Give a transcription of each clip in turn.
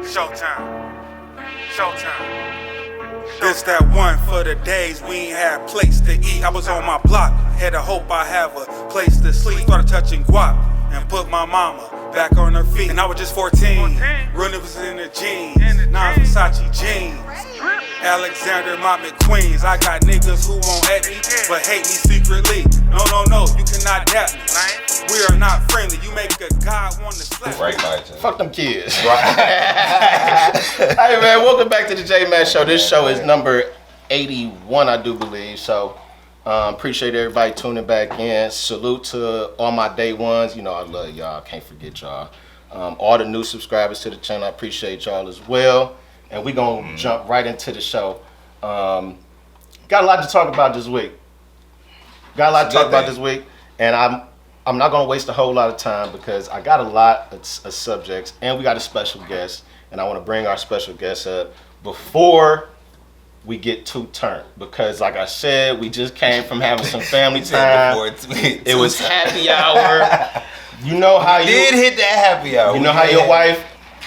Showtime. This that one for the days we ain't had place to eat. I was on my block, had a hope I have a place to sleep. Started touching guap and put my mama back on her feet. And I was just 14, running was in the jeans, non-Versace jeans. Alexander, my McQueens. I got niggas who won't at me, but hate me secretly. No, you cannot doubt me. We are not friendly. You make a guy want to slap. Right, Mike. Fuck them kids. Hey man, welcome back to the J Mass Show. This show is number 81, I do believe. So appreciate everybody tuning back in. Salute to all my day ones. You know I love y'all. Can't forget y'all. All the new subscribers to the channel, I appreciate y'all as well. And we gonna jump right into the show. Got a lot to talk about this week. And I'm not gonna waste a whole lot of time because I got a lot of subjects and we got a special guest. And I wanna bring our special guest up before we get too turned. Because like I said, we just came from having some family time. It was happy hour. You know how you did hit that happy hour. You know how your wife,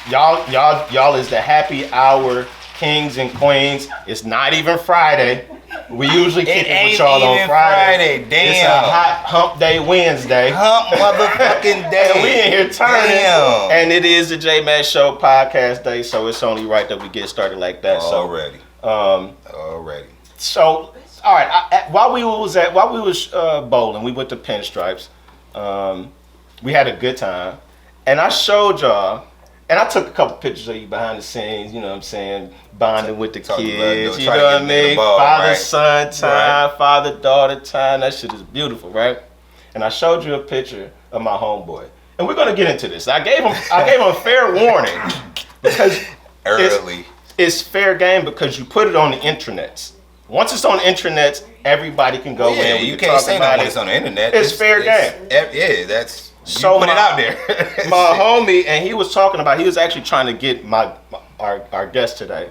y'all is the happy hour kings and queens. It's not even Friday. We usually kick it with y'all on Friday. Damn. It's a hot hump day Wednesday. Hump motherfucking day. And we in here turning. Damn. And it is the J Mass Show podcast day, so it's only right that we get started like that. Already. So, all right. While we was bowling, we went to Pinstripes. We had a good time, and I showed y'all. And I took a couple pictures of you behind the scenes, you know what I'm saying, bonding with the kids, you know what I mean? Father-son time, father-daughter time, that shit is beautiful, right? And I showed you a picture of my homeboy. And we're gonna get into this. I gave him a fair warning because it's fair game because you put it on the intranets. Once it's on the intranets, everybody can go in. You can't say that when it's on the internet. It's fair game. Yeah, that's... So put it out there. My homie, and he was talking about, he was actually trying to get our guest today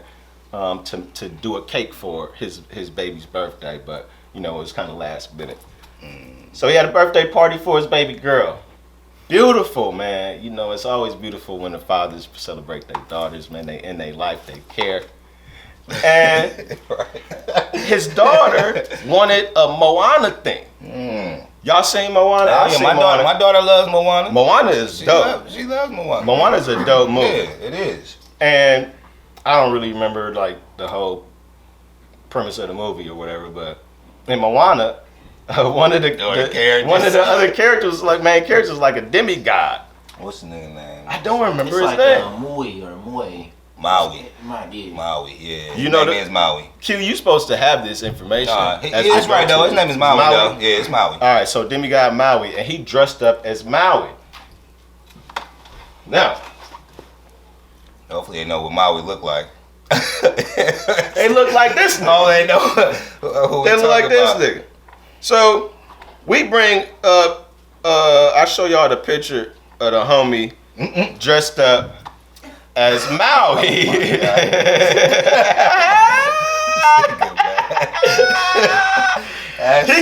to do a cake for his baby's birthday, but you know, it was kind of last minute. So he had a birthday party for his baby girl. Beautiful, man. You know, it's always beautiful when the fathers celebrate their daughters, man. They in their life, they care. And his daughter wanted a Moana thing. Y'all seen Moana? My daughter loves Moana. Moana is dope. She loves Moana. Moana's a dope movie. Yeah, it is. And I don't really remember like the whole premise of the movie or whatever, but in Moana, one of the other characters, like main characters, like a demigod. What's the nigga name? I don't remember his name. Maui, yeah. You know his name is Maui. Q, you supposed to have this information. It's right though. His name is Maui though. Yeah, it's Maui. All right, so demigod Maui, and he dressed up as Maui. Now, hopefully they know what Maui look like. They look like this nigga. Oh, they know. They look like this nigga. So we bring up. I show y'all the picture of the homie dressed up as Maui. He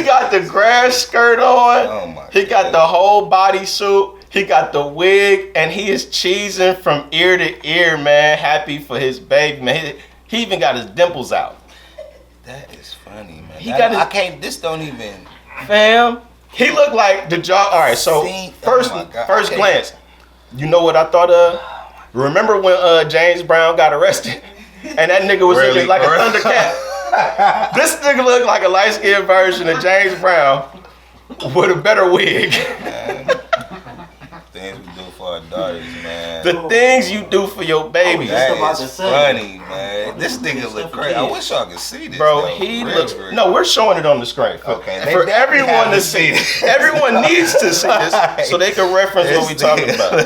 got the grass skirt on. He got the whole bodysuit. He got the wig, and he is cheesing from ear to ear, man. Happy for his baby, man. He even got his dimples out. That is funny, man. I can't. This don't even. Fam, he looked like the jaw. All right, so first glance, you know what I thought of? Remember when James Brown got arrested, and that nigga was looking like a Thundercat? This nigga looked like a light-skinned version of James Brown with a better wig. Things we do for our daughters, man. The things you do for your baby. That is funny, man. This nigga look crazy. I wish y'all could see this. Bro, though. he looks... No, we're showing it on the screen. Okay. For everyone to see this. Everyone needs to see this so they can reference what we talking about.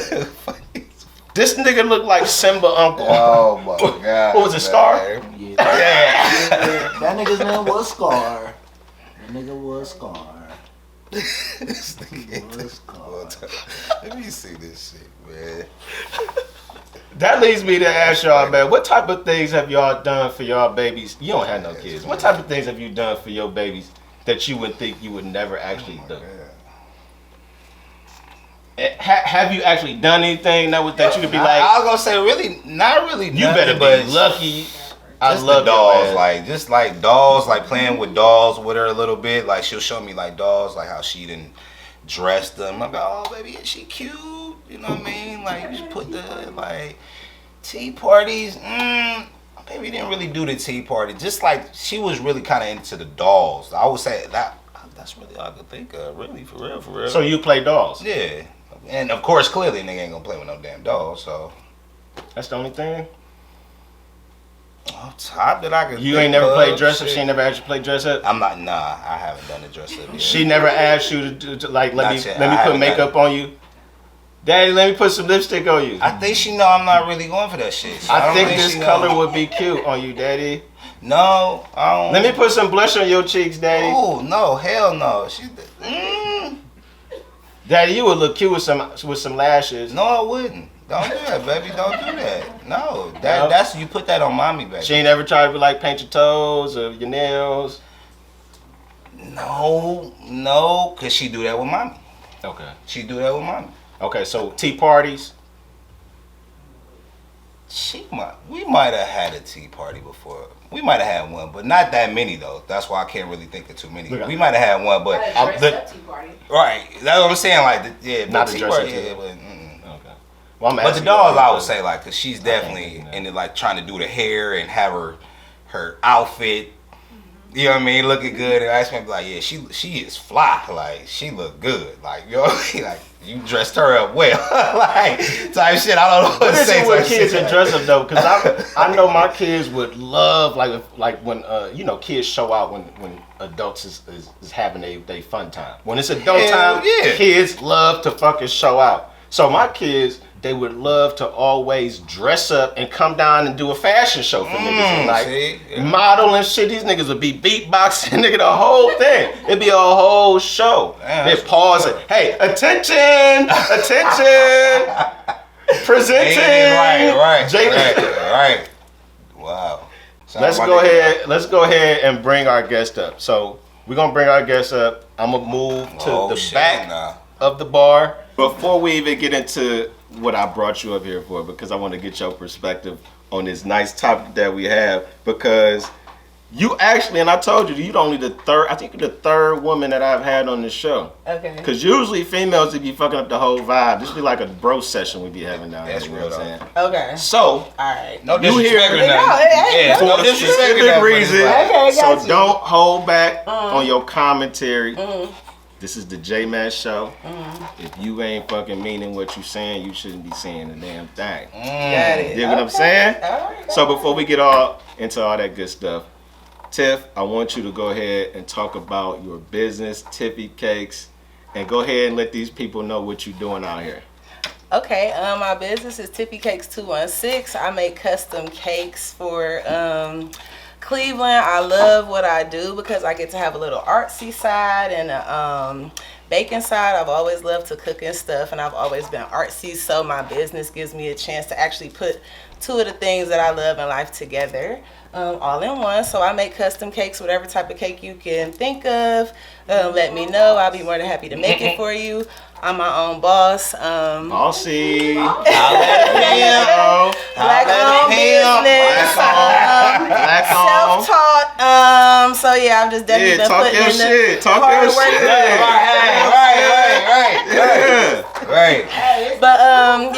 This nigga look like Simba uncle. Oh my God. What was it, Scar? Yeah. That nigga's name was Scar. That nigga was Scar. This nigga Let me see this shit, man. That leads me to ask y'all, man, what type of things have y'all done for y'all babies? You don't have no kids. What type of things have you done for your babies that you would think you would never actually do? Have you actually done anything that you could be like? I was gonna say really, not really. You nothing, better but be lucky. I just love the dolls, your like just like dolls, like playing with dolls with her a little bit. Like she'll show me like dolls, like how she done dressed them. I'm like, oh baby, is she cute? You know what I mean? Like you put the like tea parties. Baby didn't really do the tea party. Just like she was really kind of into the dolls. I would say that's really all I could think of. Really, for real. So you play dolls? Yeah, and of course, clearly, nigga ain't gonna play with no damn dolls. So That's the only thing. Top that I could. You ain't never played dress up. She ain't never asked you to play dress up. I'm not. Nah, I haven't done the dress up yet. She never asked you to like let Not yet. me I put haven't makeup on you. Daddy, let me put some lipstick on you. I think she know I'm not really going for that shit. So I don't think this she color know. would be cute on you, Daddy. No, I don't. Let me put some blush on your cheeks, Daddy. Oh no, hell no. She. Daddy, you would look cute with some lashes. No, I wouldn't. Don't do that, baby. Don't do that. No, No? that's you put that on mommy, baby. She ain't ever tried to like paint your toes or your nails. No, cause she do that with mommy. Okay. She do that with mommy. Okay, so tea parties. We might have had a tea party before. We might have had one, but not that many though. That's why I can't really think of too many. Look, We might have had one, but right. That's what I'm saying. Like, yeah, Not but a tea dress up party. tea. Yeah, but, Okay. Well, I'm but the asking dolls, you I would because- say, like, cause she's definitely do that. into like trying to do the hair and have her outfit. You know what I mean? Looking good, and I asked me, like, yeah, she is fly. Like, she look good. Like, you know, like you dressed her up well. Like type shit. I don't know what What to is say. it with type kids shit. and dress up though? Because I know my kids would love like when you know kids show out when adults is having they fun time. When it's adult Hell time, yeah. kids love to fucking show out. So my kids, they would love to always dress up and come down and do a fashion show for niggas and like see? Yeah. model and shit. These niggas would be beatboxing, nigga, the whole thing. It'd be a whole show. Damn, They that's pause what's it. Hey, attention! Presenting. Right. Wow. Sound Let's like go my nigga. ahead. Let's go ahead and bring our guest up. So we're gonna bring our guest up. I'm gonna move to the shit, back nah. of the bar. Before we even get into what I brought you up here for, because I want to get your perspective on this nice topic that we have. Because you actually, and I told you, you're only the third. I think you're the third woman that I've had on this show. Okay. Because usually females would be fucking up the whole vibe. This would be like a bro session we be having down That's here. You real, know what I'm saying? Okay. So, All right. No You hear- disrespect or No, nothing. hey, Yeah, no no for a disrespect or specific nothing, but it's reason, like- Okay, so got you. don't hold back on your commentary. This is the J-Man Show. If you ain't fucking meaning what you saying, you shouldn't be saying the damn thing. Got it. You get what I'm Okay. saying? All right. So before we get all into all that good stuff, Tiff, I want you to go ahead and talk about your business, Tiffy Cakes, and go ahead and let these people know what you're doing out here. Okay, my business is Tiffy Cakes 216. I make custom cakes for Cleveland. I love what I do because I get to have a little artsy side and a baking side. I've always loved to cook and stuff, and I've always been artsy, so my business gives me a chance to actually put two of the things that I love in life together all in one. So I make custom cakes, whatever type of cake you can think of. Let me know. I'll be more than happy to make it for you. I'm my own boss. Bossy. Black owned business. Black on. Self-taught. So yeah, I've just definitely been talk putting your in the shit. Talk hard your work. shit. Right. But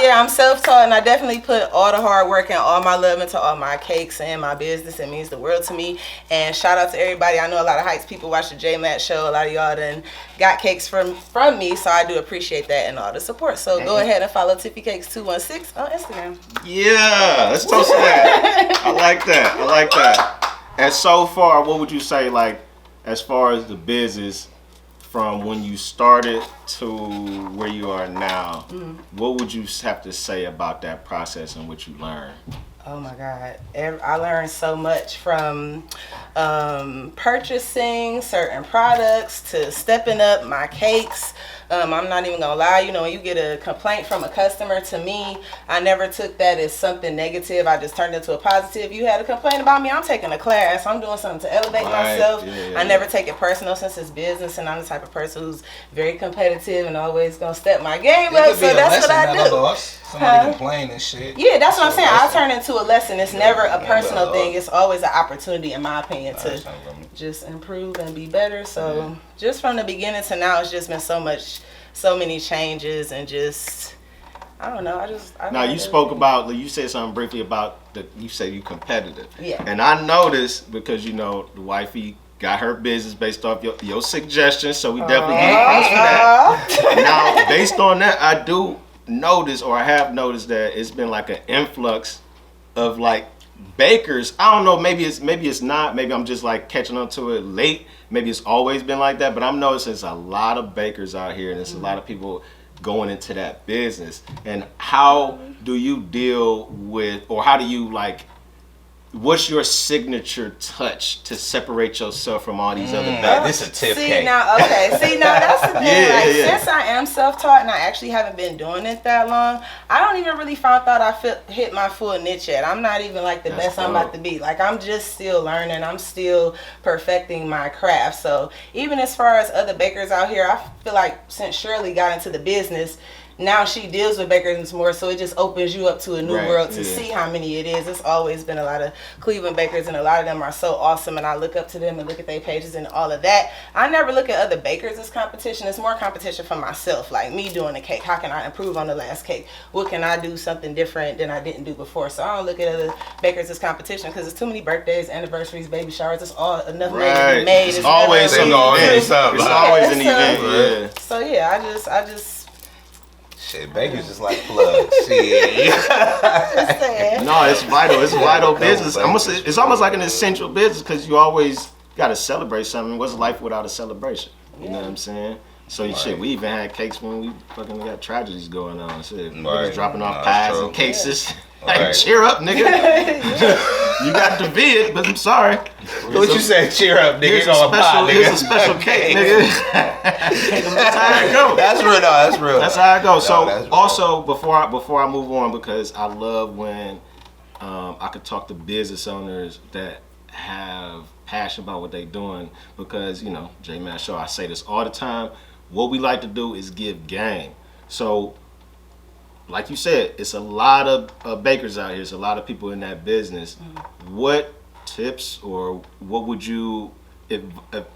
yeah, I'm self-taught, and I definitely put all the hard work and all my love into all my cakes and my business. It means the world to me. And shout out to everybody. I know a lot of Heights people watch the J-Matt show. A lot of y'all done got cakes from me, so I do appreciate that and all the support. So go ahead and follow Tiffy Cakes 216 on Instagram. Yeah, let's toast to that. I like that. And so far, what would you say, like, as far as the business, from when you started to where you are now, what would you have to say about that process and what you learned? Oh my God. I learned so much from purchasing certain products to stepping up my cakes, I'm not even gonna lie, you know, when you get a complaint from a customer, to me, I never took that as something negative. I just turned it into a positive. You had a complaint about me, I'm taking a class. I'm doing something to elevate myself. I never take it personal since it's business, and I'm the type of person who's very competitive and always gonna step my game up. So that's what I do. Somebody complain and shit. Yeah, that's what I'm saying. I turn it into a lesson. It's never a personal thing. It's always an opportunity, in my opinion, to just improve and be better. So just from the beginning to now, it's just been so many changes, and just, I don't know. Now you spoke about, you said something briefly about you said you competitive. Yeah. And I noticed, because you know the wifey got her business based off your suggestions, so we definitely give props for that. Now, based on that, I do notice, or I have noticed, that it's been like an influx of like bakers. I don't know, maybe it's not, maybe I'm just like catching on to it late, maybe it's always been like that, but I'm noticing there's a lot of bakers out here, and there's a lot of people going into that business. And how do you deal with, or how do you like, what's your signature touch to separate yourself from all these other bakers? This is a tip See cake. now, that's the thing. Yeah. Since I am self-taught and I actually haven't been doing it that long, I don't even really found out I hit my full niche yet. I'm not even like the best I'm about to be. Like, I'm just still learning. I'm still perfecting my craft. So even as far as other bakers out here, I feel like since Shirley got into the business, now she deals with bakers more, so it just opens you up to a new world to see how many it is. It's always been a lot of Cleveland bakers, and a lot of them are so awesome, and I look up to them and look at their pages and all of that. I never look at other bakers as competition. It's more competition for myself, like me doing a cake. How can I improve on the last cake? What can I do something different than I didn't do before? So I don't look at other bakers as competition, because it's too many birthdays, anniversaries, baby showers. It's all enough money to be made. It's always an event. It's always an event. Yeah. So yeah, I just Shit, bakers just like plugs. Shit. No, it's vital. It's a vital business. It's almost like an essential business, because you always got to celebrate something. What's life without a celebration? You know what I'm saying? So shit, we even had cakes when we fucking got tragedies going on. Shit, niggas dropping off pies and cases. Like, cheer up, nigga. You got to be it, but I'm sorry. What you say? Cheer up, nigga. Here's a special cake, nigga. That's how it go. That's real. No, that's real. That's how it goes. No, So also, before I move on, because I love when I could talk to business owners that have passion about what they're doing, because, you know, J-Man Show, I say this all the time, what we like to do is give game. So like you said, it's a lot of bakers out here. It's a lot of people in that business. What tips, or what would you,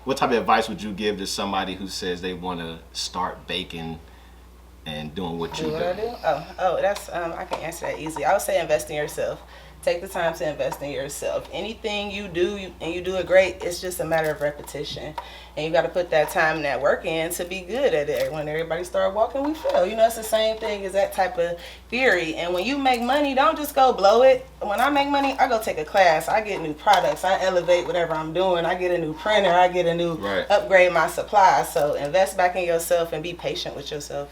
what type of advice would you give to somebody who says they want to start baking and doing what you do? What I do? Oh, that's I can answer that easily. I would say invest in yourself. Take the time to invest in yourself. Anything you do and you do it great, it's just a matter of repetition. And you got to put that time and that work in to be good at it. When everybody start walking, we fail. You know, it's the same thing as that type of theory. And when you make money, don't just go blow it. When I make money, I go take a class. I get new products. I elevate whatever I'm doing. I get a new printer. I get a new upgrade my supplies. So invest back in yourself and be patient with yourself.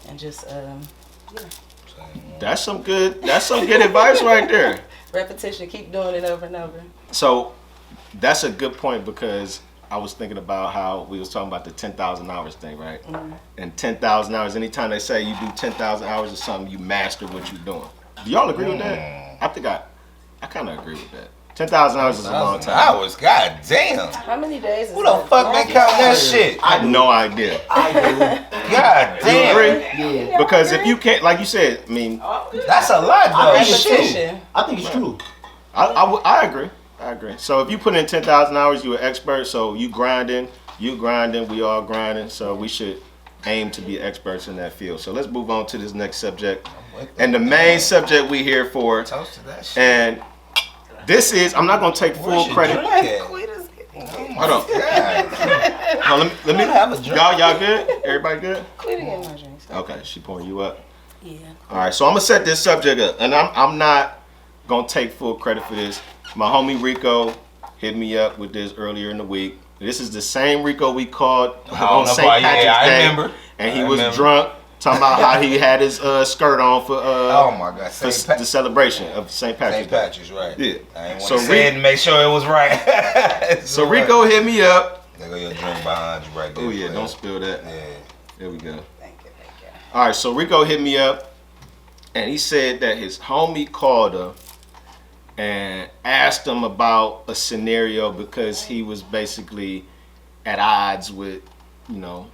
And just, yeah. That's some good advice right there. Repetition, keep doing it over and over. So that's a good point, because I was thinking about how we was talking about the 10,000 hours thing, right? Mm-hmm. And 10,000 hours, anytime they say you do 10,000 hours of something, you master what you're doing. Do y'all agree with that? I think I kind of agree with that. 10,000 hours is a long time. Hours, god damn. How many days is Who the fuck been counting that shit? I have no idea. I do. God damn. You agree? Yeah. Because if you can't, like you said, I mean, That's a lot though. repetition? I think it's true. I agree. I agree. So if you put in 10,000 hours, you're an expert. So you grinding, we all grinding. So we should aim to be experts in that field. So let's move on to this next subject. And the main subject we here for, Toast to that shit. and this is, I'm not going to take full credit. Hold on. Let me have a drink. Y'all good? Everybody good? Quit again, my drinks. Okay, she pouring you up. Yeah. All right, so I'm gonna set this subject up, and I'm not gonna take full credit for this. My homie Rico hit me up with this earlier in the week. This is the same Rico we called on St. Patrick's Day, remember. and he was drunk, talking about how he had his skirt on for Oh my god, for the celebration of St. Patrick's St. Day. Patrick's, right? Yeah. I ain't So want to say it and make sure it was right. So Rico hit me up. There go your drink behind you right there. Oh yeah, player. don't spill that. Yeah. There we go. Thank you. All right, so Rico hit me up, and he said that his homie called him and asked him about a scenario because he was basically at odds with,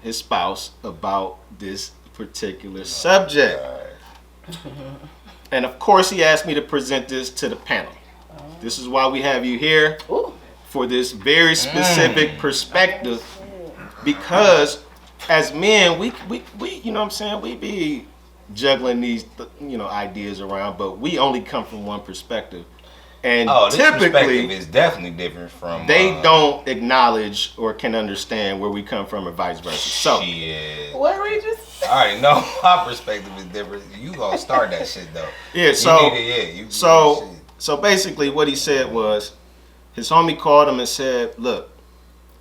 his spouse about this particular subject. And of course, he asked me to present this to the panel. This is why we have you here, for this very specific perspective, because as men, we you know what I'm saying, we be juggling these ideas around, but we only come from one perspective. And this typically perspective is definitely different from they don't acknowledge or can understand where we come from, or vice versa. So shit. What Regis? I already know my perspective is different. You gonna start that shit though. Yeah, so basically what he said was, his homie called him and said, look,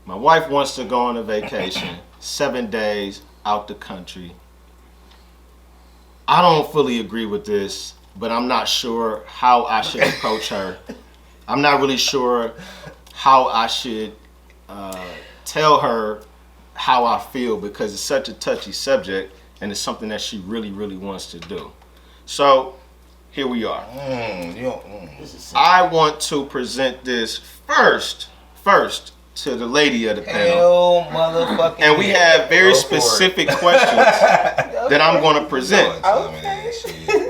my wife wants to go on a vacation, 7 days out the country. I don't fully agree with this, but I'm not sure how I should approach her. I'm not really sure how I should tell her how I feel, because it's such a touchy subject and it's something that she really, really wants to do. So here we are. I want to present this first to the lady of the panel. Hell, motherfucking. And we have very specific questions that I'm going to present.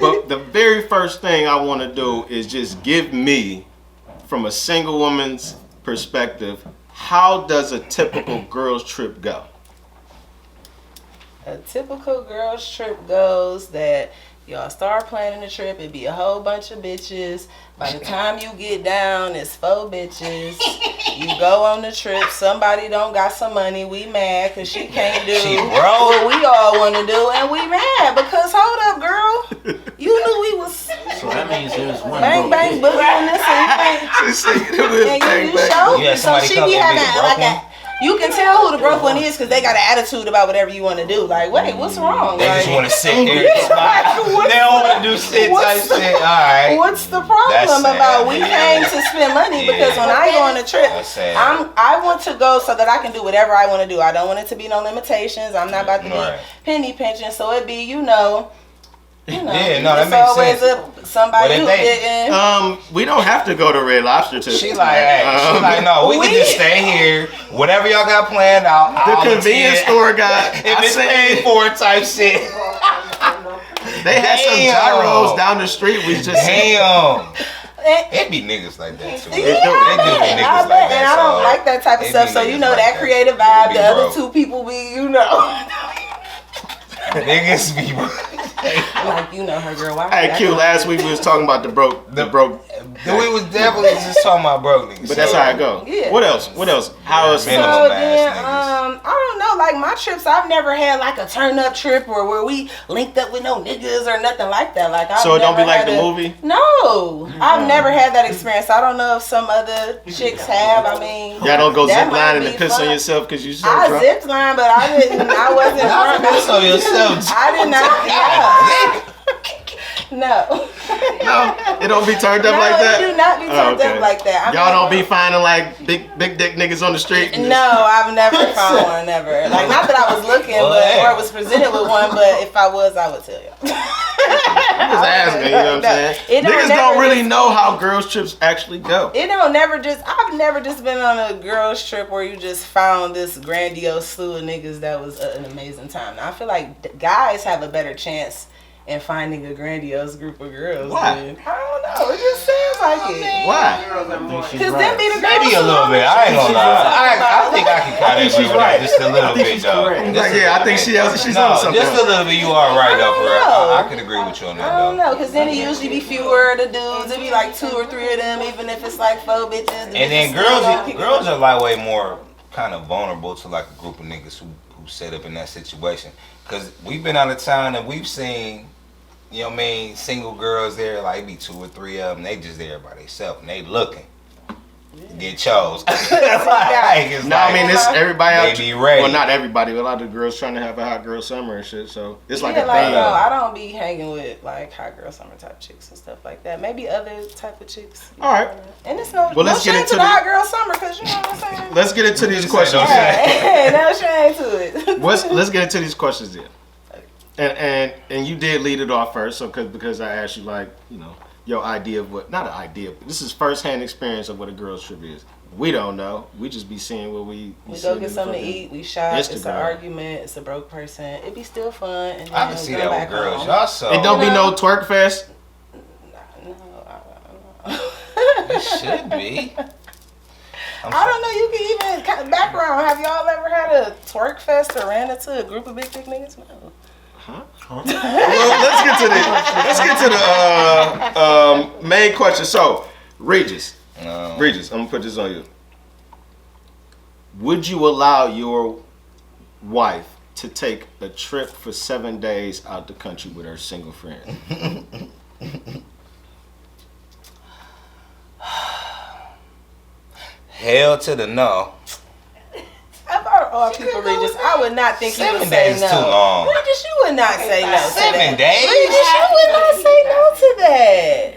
But the very first thing I want to do is just give me, from a single woman's perspective, how does a typical girls trip go? A typical girls trip goes that y'all start planning the trip, it be a whole bunch of bitches. By the time you get down, it's 4 bitches. You go on the trip, somebody don't got some money, we mad because she can't do what we all want to do, and we mad because, hold up, girl, you knew we was So that means there's one bang bang boogie on this and you showed me. So she be having like a, you can tell who the broke one is because they got an attitude about whatever you want to do. Like, wait, what's wrong? They like, just want to sit there and smile. They don't want to do shit type shit. All right. What's the problem about we came to spend money? Because when I go on a trip, I want to go so that I can do whatever I want to do. I don't want it to be no limitations. I'm not about to be penny pinching. So it be, Yeah, no, that makes always sense. Somebody who didn't. We don't have to go to Red Lobster to. She like, no, we can just stay here. Whatever y'all got planned out. The convenience store got. If it's paid for type shit. They had some gyros down the street. We just. Damn. It be niggas like that too. Yeah, I bet, and I don't like that type of stuff. So that creative vibe. The other 2 people be, Niggas be like, her girl. Why Hey, Q. Last week we was talking about the broke. We was definitely just talking about broke niggas. But that's how it go. Yeah. What else? How else? So then, I don't know. Like my trips, I've never had like a turn up trip or where we linked up with no niggas or nothing like that. Like, so it don't be like the movie. No, I've never had that experience. I don't know if some other chicks have. I mean, y'all don't go zip lining and piss on yourself because you so drunk. I zip line, but I didn't. I wasn't drunk. Piss on yourself. I did not. Yeah. No. No, it don't be turned up like that. No, it do not be turned up like that. Y'all don't be finding like big dick niggas on the street. No, I've never found one. Never. Like, not that I was looking, or was presented with one. But if I was, I would tell you. I'm just asking. You know what I'm saying? Niggas don't really know how girls trips actually go. I've never just been on a girls trip where you just found this grandiose slew of niggas that was an amazing time. Now, I feel like guys have a better chance in finding a grandiose group of girls. Why? Dude. I don't know. It just seems like it. Why? Because them be the girls. Maybe a little bit. I ain't gonna lie. I think I can kind of agree with that just a little bit, though. I think she's on something. Just a little bit. You are right, though, for real. I could agree with you on that, I don't know, because then it usually be fewer of the dudes. It be like 2 or 3 of them, even if it's like 4 bitches. And then girls are like way more kind of vulnerable to like a group of niggas who set up in that situation. Because we've been out of town and we've seen, you know what I mean, single girls there, like it be 2 or 3 of them, they just there by themselves and they looking. get chose. Like, it's No, I mean it's everybody out. They be ready. Well, not everybody, but a lot of the girls trying to have a hot girl summer and shit. So it's like yeah, a like thing. no, I don't be hanging with like hot girl summer type chicks and stuff like that. Maybe other type of chicks. All right, And it's no, Well, no let's get shade into to the the- hot girl summer because you know what I'm saying. let's get into these questions. Hey, no shade to it. Let's get into these questions then. And you did lead it off first, so because I asked you like your idea of what, not an idea, but this is firsthand experience of what a girl's trip is. We don't know. We just be seeing what we We see go in get the something to fucking eat. We shop. It's an Instagram. argument. It's a broke person. It be still fun. And I then can see go that back with girls. home. Y'all so. It don't be no twerk fest. No, I don't know. It should be. I don't know. You can even kind of background. Have y'all ever had a twerk fest or ran into a group of big dick niggas? No. Well, let's get to the main question. So, Regis, I'm gonna put this on you. Would you allow your wife to take a trip for 7 days out the country with her single friend? Hell to the no. About all people, Regis, I would not think you 7 would say days no. is too long. Regis, you would not say no. to 7 that. days? Regis, you would not say no to that.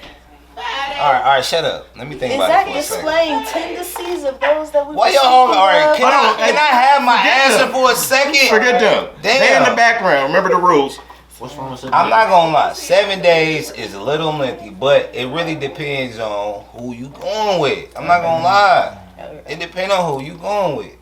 All right, shut up. Let me think Is about that it for a second. displaying tendencies of those that we? Why were y'all hold speaking All right, of? can I have my Forget answer them. for a second? Forget them. Damn. They in the background. Remember the rules. What's wrong with I'm not gonna lie, 7 days is a little lengthy, but it really depends on who you going with. I'm not gonna lie. It depends on who you going with.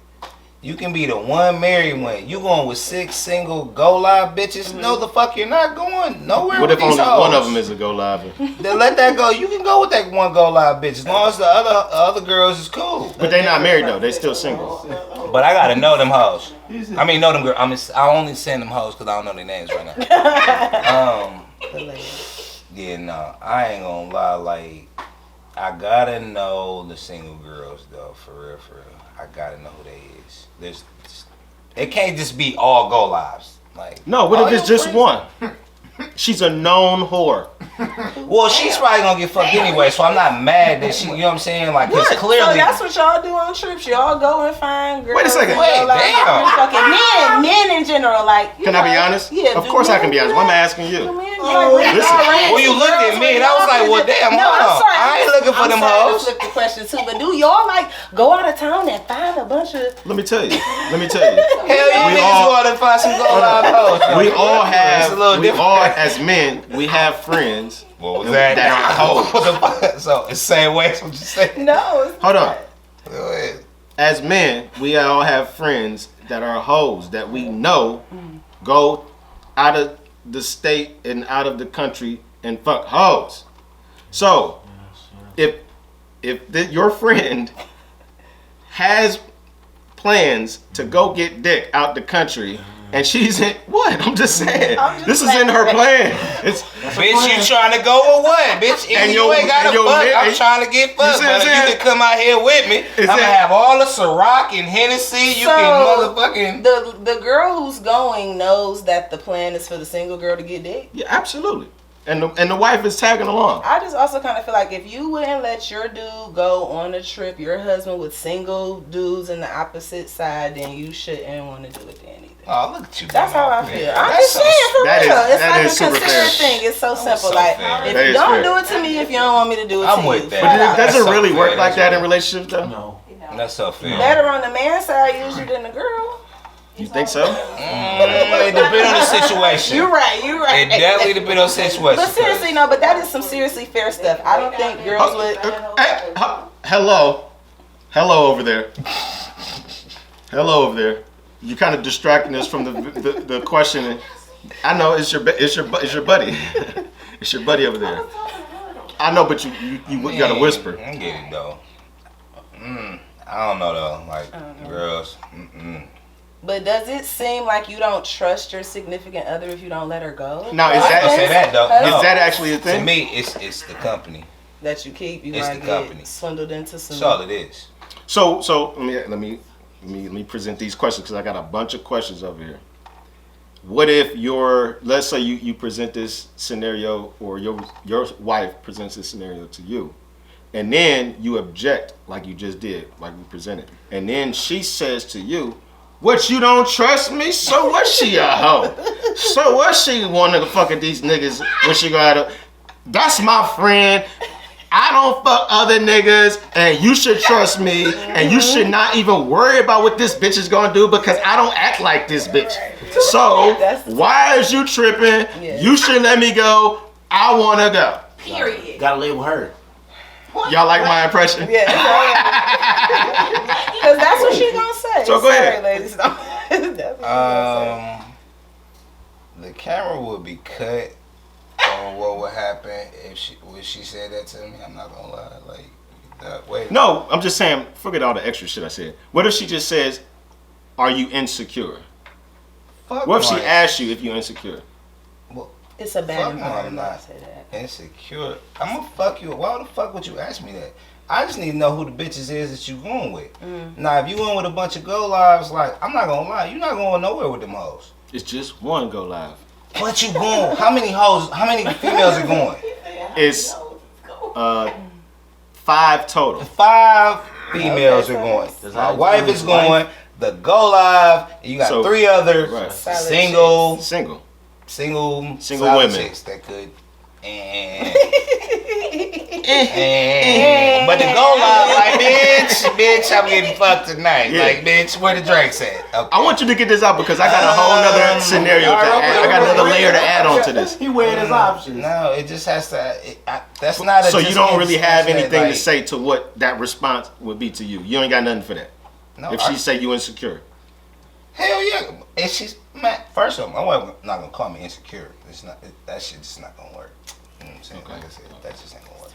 You can be the one married one. You going with 6 single go live bitches? No, the fuck you're not going nowhere. What with if only these hoes. one of them is a go live? Then let that go. You can go with that one go live bitch as long as the other girls is cool. But they not married though. They still single. But I gotta know them hoes. I mean, know them girls. I only send them hoes because I don't know their names right now. Yeah, no, I ain't gonna lie. Like, I gotta know the single girls though, for real, for real. I gotta know who they is. It can't just be all go lives. Like, No, what all if it's your just friends- one? She's a known whore. Well, she's probably gonna get fucked anyway, so I'm not mad that she. You know what I'm saying? Like, cause What? clearly. So that's what y'all do on trips. Y'all go and find girls. Wait a second. and Wait, y'all like, damn. Fucking men in general. Like, you Can I be know, honest? Yeah. Of do course I men can be do honest. that? I'm asking Do you. men, listen. Well, you looked at me and I was like, well, damn, no, hold I'm on. sorry. I ain't looking for them I'm sorry to hoes. flip the question too, but do y'all like go out of town and find a bunch of? Let me tell you. Hell yeah, We niggas all- go out and find some go live hoes. We all It's have. a little We different. all, as men, we have friends. What was that are hoes. What the fuck? So it's the same way as what you said. No. It's Hold on. Go ahead. As men, we all have friends that are hoes that we know go out of the state and out of the country and fuck hoes. So, if your friend has plans to go get dick out the country and she's in what? I'm just saying. This is in her plan. It's Bitch, you trying to go or what? Bitch, And you your- ain't got and to your fuck. man- I'm trying to get fucked. see what I'm But you saying? can come out here with me. I'm going to that- have all the Ciroc and Hennessy. You can motherfucking... the girl who's going knows that the plan is for the single girl to get dick. yeah, absolutely. And the wife is tagging along. I just also kind of feel like if you wouldn't let your dude go on a trip, your husband with single dudes in the opposite side, then you shouldn't want to do it then either. Oh, look at you. That's man. how I feel. I'm That's just so saying for that real. is- It's that like is a super considerate fair. thing. It's so simple. so like fair. if That you is don't fair. do it to me, if you don't want me to do it I'm to with you. that. But Flat out. does That's it so really fair. work like That's that in right. relationships though? No. That's so fair. Better on the man side usually than the girl. You think so? It depends on the situation. You're right. You're right. It definitely depends on the situation. But seriously, no. But that is some seriously fair stuff. I don't think girls would. Hey, hello over there. Hello over there. You're kind of distracting us from the question. I know it's your buddy. It's your buddy over there. I know, but you gotta whisper. I get it though. I don't know though. Like girls. But does it seem like you don't trust your significant other if you don't let her go? Now, is I that ain't gonna say that though. Is No. is that actually a To thing? me, it's the company. That you keep, you It's might the company. get swindled into some. That's all it is. So let me present these questions because I got a bunch of questions over here. What if let's say you present this scenario, or your wife presents this scenario to you, and then you object like you just did, like we presented, and then she says to you, "What, you don't trust me? So what? She a hoe? So what? She want to fuck at these niggas when she go out? That's my friend. I don't fuck other niggas, and you should trust me, and you should not even worry about what this bitch is gonna do because I don't act like this bitch. So why is you tripping? You should let me go. I wanna go." Period. Gotta live with her. Y'all like my impression? Yeah. Because that's what she gonna say. So go ahead. Sorry, ladies. That's what she gonna say. The camera would be cut on what would happen if she said that to me. I'm not gonna lie, like, wait. No, I'm just saying, forget all the extra shit I said. What if she just says, "Are you insecure?" Fuck What if she no, asks you if you're insecure? It's a bad Fuck no, environment. I'm not. I say that. insecure. I'm gonna fuck you. Why the fuck would you ask me that? I just need to know who the bitches is that you going with. Now, if you going with a bunch of go lives, like, I'm not gonna lie, you're not going nowhere with them hoes. It's just one go live. But you going? How many hoes? How many females are going? It's 5 total. 5 females are going. My wife is going. The go live. And you got So- 3 others. Right. Single Single. solid women. chicks that could. But the go live, like, bitch, I'm getting fucked tonight. Yeah. Like, bitch, where the drinks at? Okay. I want you to get this out because I got a whole nother scenario to add. I got another layer to add on to this. He weighing his options. No, it just has to. That's not. So you don't really have anything to like, say to what that response would be to you. You ain't got nothing for that. No, If she say you insecure. hell yeah, and she's man. First of all, my wife not gonna call me insecure. It's not. That shit just not gonna work. You know what I'm saying? Like I said, that just ain't gonna work.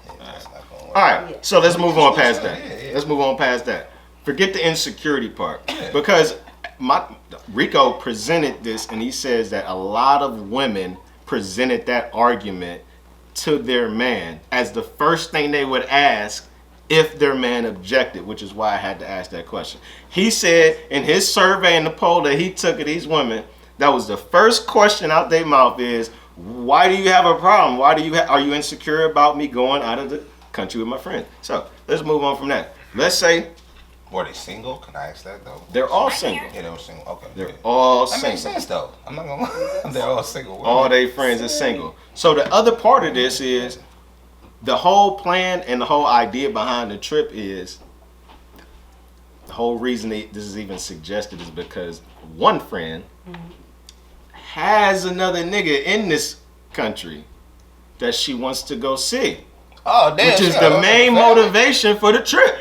Yeah, that's not gonna work. All right, so let's move on past that. Yeah, yeah. Let's move on past that. Forget the insecurity part because Rico presented this, and he says that a lot of women presented that argument to their man as the first thing they would ask if their man objected, which is why I had to ask that question. He said in his survey and the poll that he took of these women, that was the first question out their mouth is, why do you have a problem? Why do you are you insecure about me going out of the country with my friend? So let's move on from that. Let's say Were they single? Can I ask that though? they're all single. Yeah, they were single. Okay. They're yeah. all That single. makes sense though. I'm not gonna lie. They're all single. All their friends are single. So the other part of this is the whole plan and the whole idea behind the trip is the whole reason this is even suggested is because one friend has another nigga in this country that she wants to go see, Oh damn. which is shit, the okay, main family. motivation for the trip.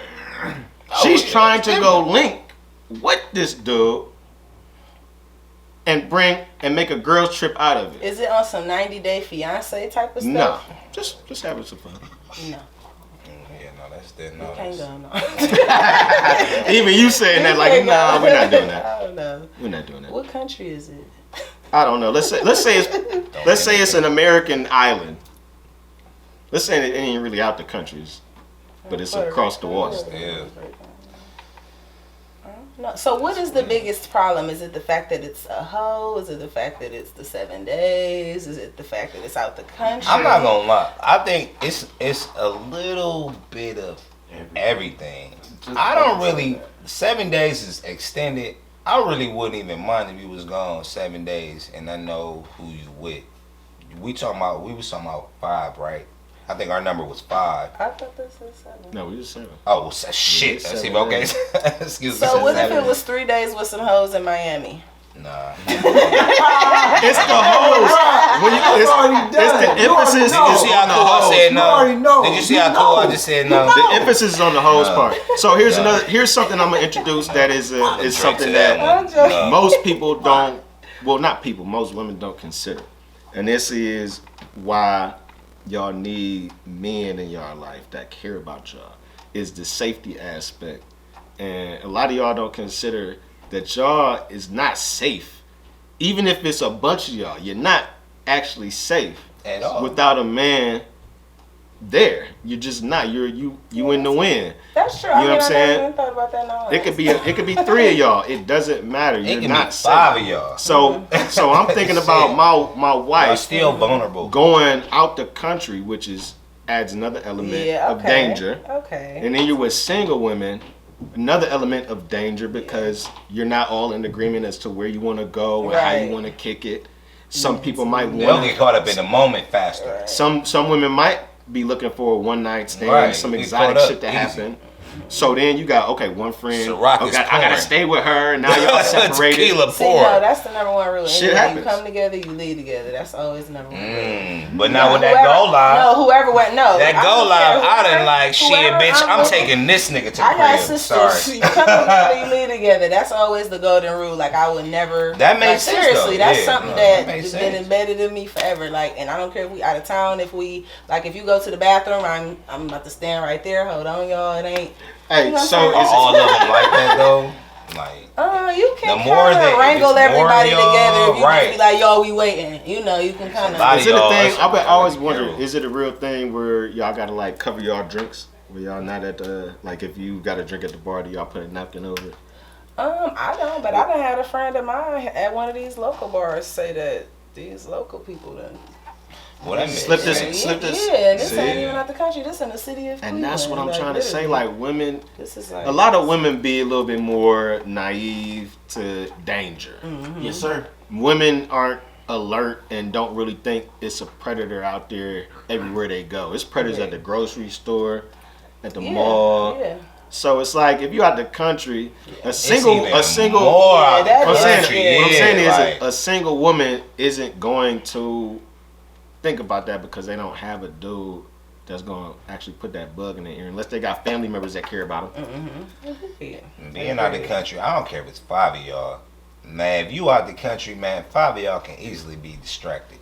She's yeah, trying that's to go link with this dude and make a girls trip out of it. Is it on some 90-day fiance type of No, stuff? just having some fun. No. Yeah, no, that's dead. No, Can't that's- go, no. Even you saying that, like, nah, we're not doing that. I don't know. We're not doing that. What country is it? I don't know. Let's say it's an American island. Let's say it ain't really out the countries, but it's across the water. Yeah. No. So what is the biggest problem? Is it the fact that it's a hoe? Is it the fact that it's the 7 days? Is it the fact that it's out the country? I'm not gonna lie. I think it's a little bit of everything. I don't really. 7 days is extended. I really wouldn't even mind if you was gone 7 days and I know who you with. We was talking about 5, right? I think our number was 5. I thought this was 7. No, we just saying. Oh, well, shit. Yeah, See, 7 okay. days. Excuse me. So what if 7 it was 3 days with some hoes in Miami? Nah. It's the hoes. When it's the emphasis Did you see is how on the cool I hoes. said no? already know. Did you see how cool I just said no? The emphasis is on the hoes part. So here's Yeah. here's something I'm gonna introduce that is Drink something to that one. No. most people don't. Well, not people. Most women don't consider, and this is why y'all need men in y'all life that care about y'all. Is the safety aspect, and a lot of y'all don't consider that y'all is not safe. Even if it's a bunch of y'all, you're not actually safe At all. without a man there. You're just not. You in the wind. That's true. You know I what I'm never saying? even thought about that. No. It could be 3 of y'all. It doesn't matter. It You're can not be safe. 5 of y'all. So I'm thinking about my Y'all wife still vulnerable. going out the country, which is adds another element Yeah, of okay. danger. Okay. And then you're with single women, another element of danger because you're not all in agreement as to where you want to go and how Right. you want to kick it. Some people might They'll want get caught up in the moment faster. some women might be looking for a one night stand, Right, some get exotic caught up shit to easy. happen. So then you got one friend. Ciroc is I gotta pouring. stay with her, and now y'all separated. Tequila See, no, pour. that's the number one rule. Shit Anywhere you happens. come together, you leave together. That's always the number one rule. But now with that Whoever- go live, No, whoever went, no. that I go don't live, care. I done like, shit, Whoever bitch, I'm with- taking this nigga to the I got crib. sisters. Sorry. You come together, you leave together. That's always the golden rule. Like I would never. That makes like, sense, seriously. though. That's Yeah, something no, that that makes has been sense. embedded in me forever. Like, and I don't care if we out of town. If we like, if you go to the bathroom, I'm about to stand right there. Hold on, y'all. It ain't. Hey, You know what so I'm is saying? it, All of them like that though. Like, You can The more kind that- of wrangle if it's more everybody of y'all, together. If you right. just be like, yo, we waiting. You know, you can kind lot of. is it a y'all, thing? that's I've what always I wondered, do. is it a real thing where y'all gotta like cover y'all drinks? Where y'all not at the, like if you got a drink at the bar, do y'all put a napkin over it? I don't, but I done had a friend of mine at one of these local bars say that these local people done. what that means? Slip this- man. slip this- Yeah, this See? ain't even out the country. This in the city of Cleveland. And that's what I'm trying to say. literally. Like women, This is like a lot of women be a little bit more naive to danger. Yes, sir. Women aren't alert and don't really think it's a predator out there everywhere they go. It's predators at the grocery store, at the mall. Yeah. So it's like if you out the country, a It's single even what more Yeah, out that I'm the is- saying, country. what I'm saying is like, a single woman isn't going to think about that because they don't have a dude that's going to actually put that bug in their ear unless they got family members that care about them. Yeah. being out the country, I don't care if it's 5 of y'all. Man, if you out the country, man, 5 of y'all can easily be distracted.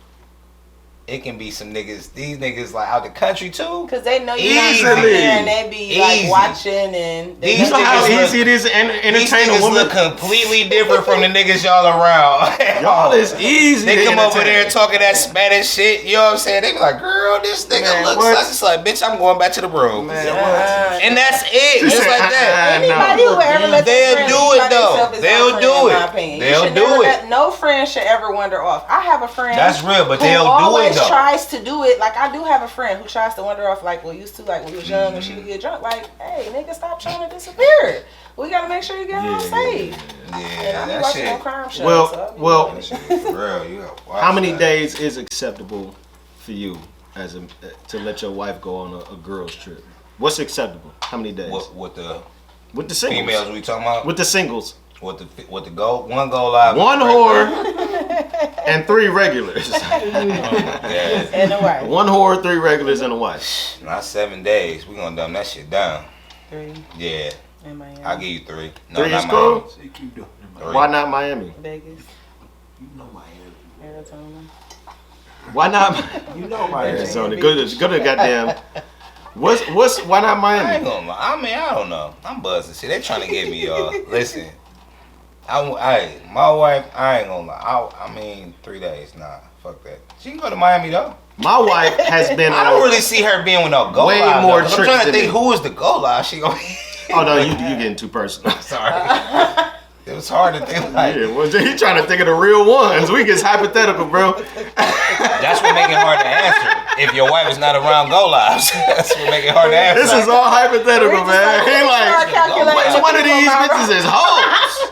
It can be some niggas, these niggas like out the country too. Cause they know you're not Easily. sitting there and they be like Easy. watching and they These You know how niggas easy it is to These entertain a niggas woman? look completely different from the niggas y'all around. Y'all is easy They to come over there entertain. talking that Spanish shit, you know what I'm saying? They be like, girl, this nigga Man, looks what? like, it's like, bitch, I'm going back to the room. Man, And that's it, just like that. Anybody who ever let They'll their friend do be it, by though. themselves is They'll not do friend, in it. my opinion. You They'll should do never it. no friend should ever wander off. I have a friend. That's real, but who they'll do it, always though. tries to do it. Like I do have a friend who tries to wander off. Like we used to, like when we was young and she would get drunk. Like, hey, nigga, stop trying to disappear. We gotta make sure you get home safe. And Yeah, I be that watching no shit. crime shows. Well, so I be well, watching. That shit is for real. You gotta watch How many that. days is acceptable for you as a to let your wife go on a girls trip? What's acceptable? How many days? With the With the singles. females we talking about? With the singles. With the go one go live. One whore and 3 regulars. Yeah. And the wife. One whore, 3 regulars, and a wife. Not 7 days. We gonna dumb that shit down. 3 Yeah. in Miami. I'll give you 3. No, 3 not is cool? Miami. So you keep doing it. 3. Why not Miami? Vegas, You know Miami. Arizona. Why not You know Miami. Arizona? Go to goddamn. What's why not I ain't Miami? gonna lie. I mean, I don't know. I'm buzzing. See, they trying to get me, y'all. Listen, my wife, I ain't gonna lie. I mean, 3 days. Nah, fuck that. She can go to Miami though. My wife has been I don't really see her being with no go Way live. more though, 'cause I'm trips trying to than think me. who is the go live. She gonna. Oh no, you getting too personal. Sorry. It was hard to think like. Yeah, well, he trying to think of the real ones. We get hypothetical, bro. That's what make it hard to answer. If your wife is not around go lives, that's what make it hard to answer. This is all hypothetical, man. He like, which one of these bitches is hoes?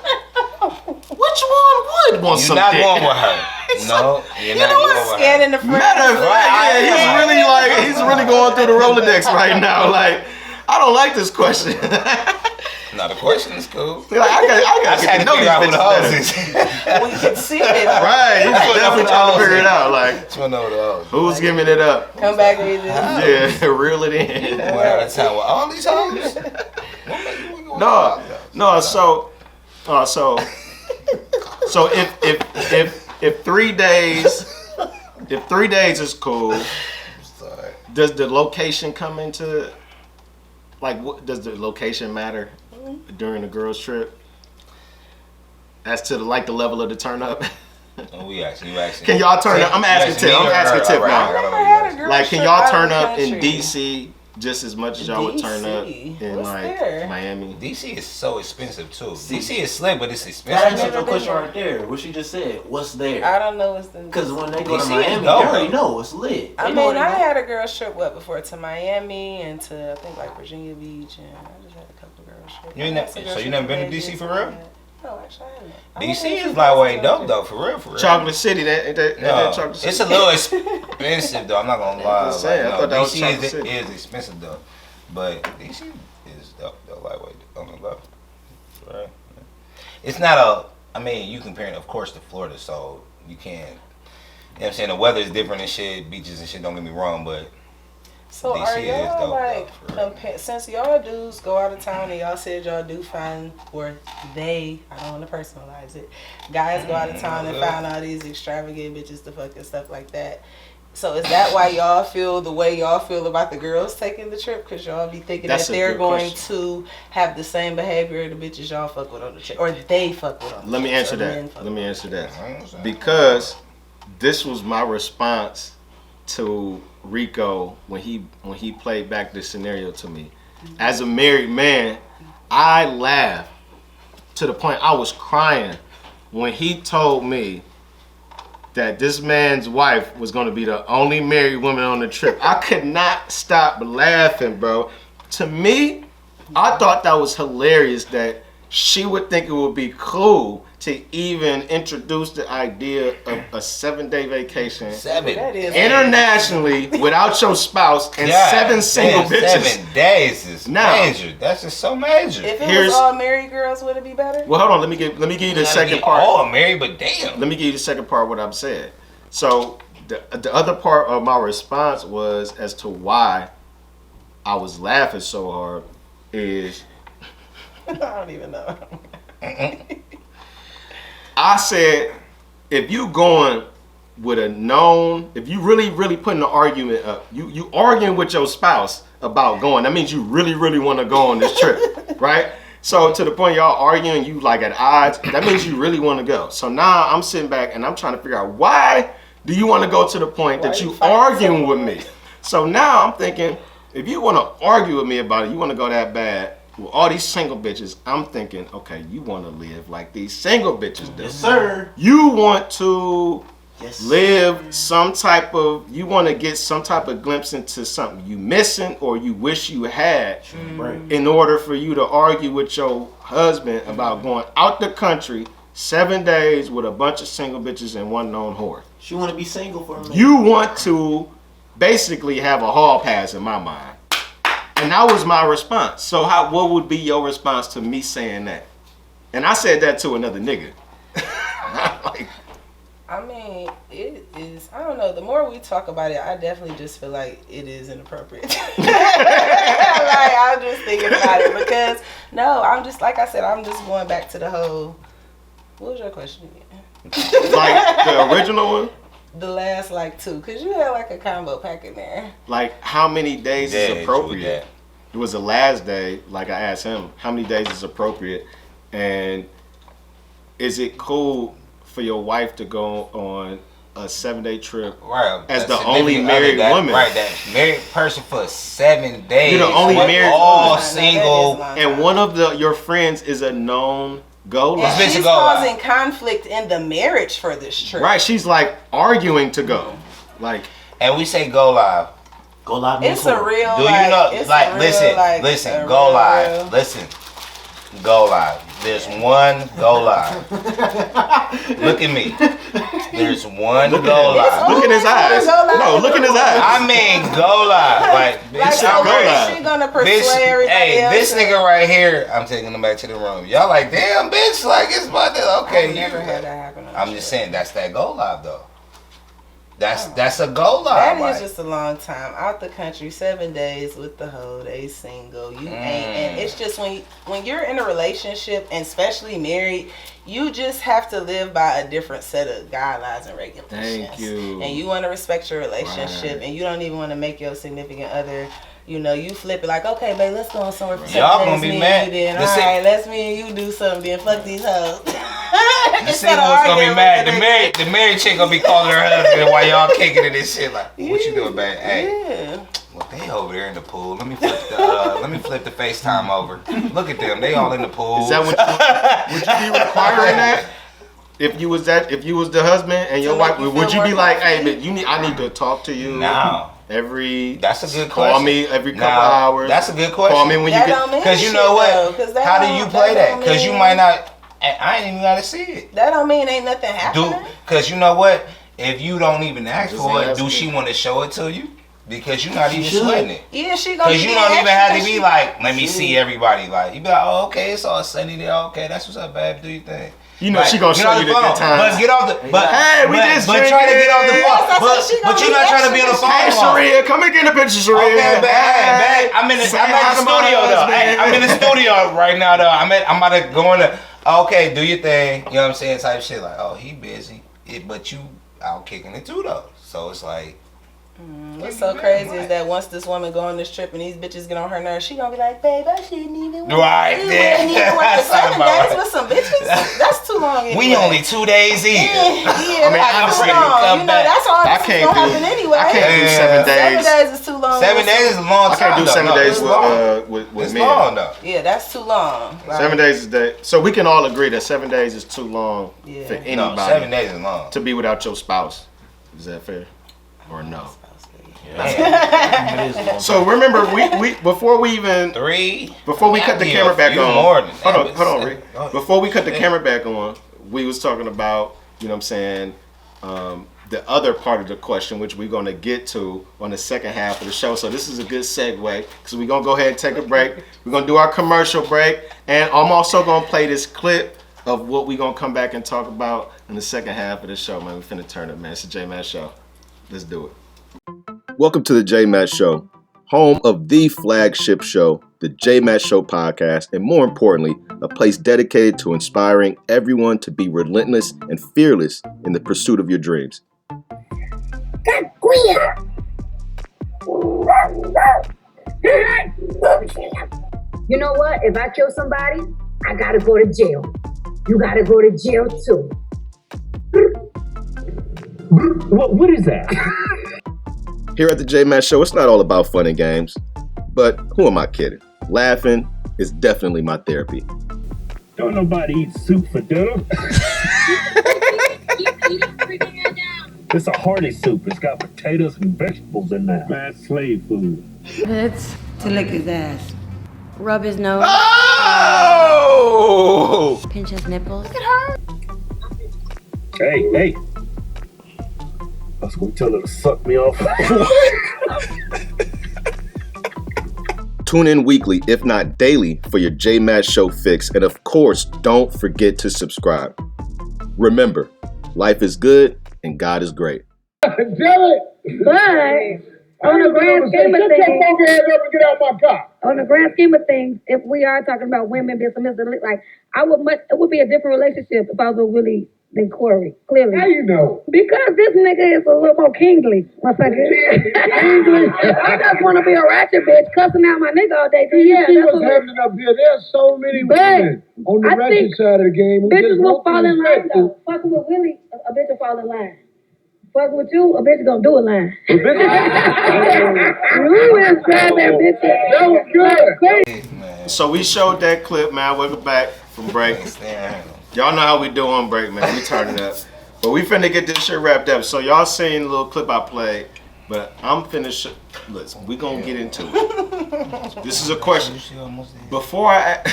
Which one would want You're some not dick? going with her. No, you're You not know going what's with her. scanning the friend? Matter of fact, Right, yeah, he's really going through the Rolodex right now. Like, I don't like this question. No, the question is cool. Like, I I gotta just get had to to know figure out who these the bitches better. hoes is. We can see it. Right, he's definitely trying to figure it out. Like, Just wanna know who the hoes is. who's giving it up? Come back and just Yeah, reel it in. We're out of town with all these hoes. What make you wanna go No, with those? no. So if 3 days, if 3 days is cool, Sorry. does the location come into, like, what does the location matter during the girls trip? As to the level of the turn up. Oh, we asking you asking. Can y'all turn up? I'm asking Tip. I'm asking Tip now. I never had a girl Like, can trip y'all out of turn the up in country. DC just as much as y'all would turn up DC. in What's like there? Miami? DC is so expensive too. DC is slick, but it's That expensive. answers never your been question there. right there. What she just said. What's there? I don't know what's the. Because when they go to DC is Miami, they dope, already though. know it's lit. I They know mean, what I they had a girl trip before to Miami and to I think like Virginia Beach, and I just had a couple girls trip. You ain't I ne- had some so girls you trip never to been to Vegas DC for and real? all that. No, actually, I haven't. I DC went is to like way Vegas dope and though, for real, for real. Chocolate City, that No, Chocolate City. it's a little expensive though. I'm not gonna lie. I'm saying, I Like, thought that was DC Chocolate is, City. is expensive though, but DC is dope. Though, lightweight on the low. Right. It's not a. I mean, you comparing, of course, to Florida, so you can't. You know what I'm saying? The weather is different and shit, beaches and shit. Don't get me wrong, but So DC are is y'all dope, like though, for real. since y'all dudes go out of town and y'all said y'all do find or they, I don't want to personalize it, guys go out of town and find all these extravagant bitches to fuck and stuff like that. So is that why y'all feel the way y'all feel about the girls taking the trip? Because y'all be thinking That's that a they're good going question. to have the same behavior of the bitches y'all fuck with on the trip, or they fuck with on the Let me trips, answer or men that. fuck Let me with. answer that. I understand. Because this was my response to Rico when he played back this scenario to me. As a married man, I laughed to the point I was crying when he told me that this man's wife was going to be the only married woman on the trip. I could not stop laughing, bro. To me, I thought that was hilarious that she would think it would be cool to even introduce the idea of a 7-day vacation 7 That is internationally without your spouse and God 7 single damn, bitches. 7 days is Now- major. That's just so major. If it Here's- was all married girls, would it be better? Well, hold on. Let me give you the You gotta second be part. all married, but damn. Let me give you the second part of what I'm saying. So the other part of my response was as to why I was laughing so hard is I don't even know. I said if you going with a known, if you really putting the argument up, you arguing with your spouse about going, that means you really want to go on this trip, right? So to the point y'all arguing, you like at odds, that means you really want to go. So now I'm sitting back and I'm trying to figure out why do you want to go to the point that Why you you fighting arguing so with me? So now I'm thinking, if you want to argue with me about it, you want to go that bad with all these single bitches, I'm thinking, okay, you want to live like these single bitches do. Yes, sir. You want to Yes. live some type of, you want to get some type of glimpse into something you missing or you wish you had Right. in order for you to argue with your husband about going out the country 7 days with a bunch of single bitches and one known whore. She want to be single for a minute. You want to basically have a hall pass in my mind. And that was my response. So what would be your response to me saying that? And I said that to another nigga. Like, I mean, it is. I don't know. The more we talk about it, I definitely just feel like it is inappropriate. Like I'm just thinking about it because no, I'm just like I said. I'm just going back to the whole. What was your question again? like the original one? The last like 2, cause you had like a combo pack in there. Like how many days Yeah, is true appropriate? that. It was the last day, like I asked him, how many days is appropriate? And is it cool for your wife to go on a 7-day trip? Right. As that the only significant married other, woman. Right, that married person for 7 days. You're the only with married all woman. single. And one of your friends is a known goal. And bitch she's to go out. causing conflict in the marriage for this trip. Right, she's like arguing to go. Like, And we say go live. Go live. It's a real. Do you like, know? it's Like, a real, listen, like, listen. a Go real- live. Listen. Go live. There's one go live. Look at me. There's one Look at go him. live. look in his eyes. Go live. No, look in his eyes. I mean, go live. Like, Like, bitch, said so I'm go what ready. live. is she gonna Bitch, persuade everybody hey, else? this nigga right here, I'm taking him back to the room. Y'all like, damn, bitch, like, it's about to, okay. I never you- had that happen. on I'm the just trip. saying, that's that go live, though. That's a go live. That like. is just a long time out the country, 7 days with the hoe. They single. You ain't, and it's just when you're in a relationship, and especially married, you just have to live by a different set of guidelines and regulations. Thank you. And you want to respect your relationship, Right. and you don't even want to make your significant other. You know, you flip it like, okay, babe, let's go on somewhere for 7 Y'all days. gonna be me and mad. you then. The All si- right, let's me and you do something. Then fuck these hoes. The Instead single of one's gonna arguing be with mad. the nigga. The married chick gonna be calling her husband while y'all kicking it and shit. Like, what you doing, babe? Hey, Yeah. Look, they over there in the pool. Let me flip the FaceTime over. Look at them. They all in the pool. Is that what would you be requiring that? If you was the husband and your wife, would you be like, hey, man, I need to talk to you? No. That's a good call question. Me every couple hours. That's a good question. Call me when you get. Because you know what? How do you play that? Because you might not. I ain't even gotta see it. That don't mean ain't nothing happening. Because you know what? If you don't even ask for it, do she want to show it to you? Because you're not even sweating it. Yeah, she gonna. Because you don't even have to be like, let me see everybody. Like you be like, oh, okay, it's all sunny there. Okay, that's what's up, babe. Do you think? You know, like, she gonna show you the good times. But get off the. But hey, we just but try to get off the phone. But you're not trying to be on the phone. Hey, Sharia, come and get in the picture, Sharia. Okay, babe, I'm in the studio though. Hey, I'm in the studio right now though. I'm about to go in the. Okay, do your thing. You know what I'm saying? Type shit like, oh, he busy. But you out kicking it too though. So it's like. What's so crazy is that once this woman go on this trip and these bitches get on her nerves, she gonna be like, babe, I shouldn't even work. Right, yeah. Work 7 days with some bitches. That's too long. Anyway. We only 2 days in. Yeah, that's too long. You know, that's all that's gonna happen anyway. I can't do 7 days. 7 days is too long. 7 days is a long time. I can't do 7 days with it's men. Long though. Yeah, that's too long. Right? 7 days is that. So we can all agree that 7 days is too long for anybody. No, 7 days is long to be without your spouse. Is that fair or no? So remember, we before we cut the camera back on. Hold on, Rick. Before we cut the camera back on, we was talking about, you know what I'm saying, the other part of the question, which we're gonna get to on the second half of the show. So this is a good segue because we're gonna go ahead and take a break. We're gonna do our commercial break, and I'm also gonna play this clip of what we're gonna come back and talk about in the second half of the show. Man, we finna turn it, man. It's the J Matt Show. Let's do it. Welcome to the J Matt Show, home of the flagship show, the J Matt Show podcast, and more importantly, a place dedicated to inspiring everyone to be relentless and fearless in the pursuit of your dreams. You know what? If I kill somebody, I gotta go to jail. You gotta go to jail too. What is that? Here at the J Matt Show, it's not all about fun and games, but who am I kidding? Laughing is definitely my therapy. Don't nobody eat soup for dinner. It's a hearty soup. It's got potatoes and vegetables in there. That's slave food. It's to lick his ass. Rub his nose. Oh! Pinch his nipples. Look at her. Hey. I was gonna tell her to suck me off. Tune in weekly, if not daily, for your J Matt Show fix. And of course, don't forget to subscribe. Remember, life is good and God is great. But on the grand scheme of things, Get out my car. on the grand scheme of things, if we are talking about women being submissive, like it would be a different relationship if I was with Willie than Corey. Clearly, How you know? because this nigga is a little more kingly, motherfucker. I just want to be a ratchet bitch, cussing out my nigga all day. So yeah, See that's what's what happening up here. There's so many But women on the I ratchet think side of the game. who bitches just will want to fall in line respect though. Fucking with Willie, a bitch will fall in line. Fucking with you, a bitch gonna do a line. you. You is driving that bitch. That was good. So we showed that clip, man. Welcome back from break. Y'all know how we do on break, man. We turn it up. But we finna get this shit wrapped up. So y'all seen the little clip I played, but I'm finna listen, we gonna get into it. This is a question. Before I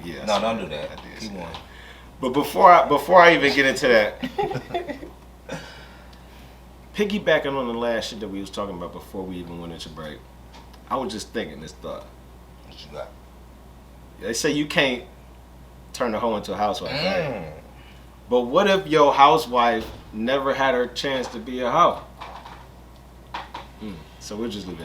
yes. No, don't do that. Keep going. But before I even get into that, piggybacking on the last shit that we was talking about before we even went into break, I was just thinking this thought. What you got? They say you can't turn a hoe into a housewife, right? But what if your housewife never had her chance to be a hoe? So we'll just leave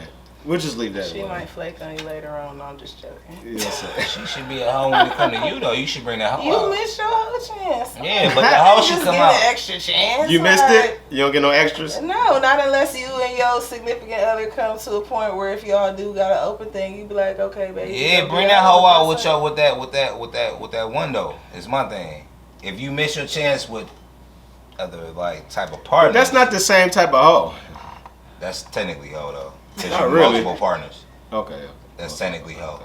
that. She alone. might flake on you later on. No, I'm just joking. Yes, She should be a hoe when it come to you though. You should bring that hoe You out. missed your whole chance. Yeah, but the hoe should Just come get out. an extra chance. You missed like- it? You don't get no extras? No, not unless you and your significant other come to a point where if y'all do got an open thing, you be like, okay, baby. Yeah, bring that hoe out with that one though. Is my thing. If you miss your chance with other like type of partners, But that's not the same type of hoe. That's technically hoe though. Because Not you're really. multiple partners. Okay. That's technically hoe.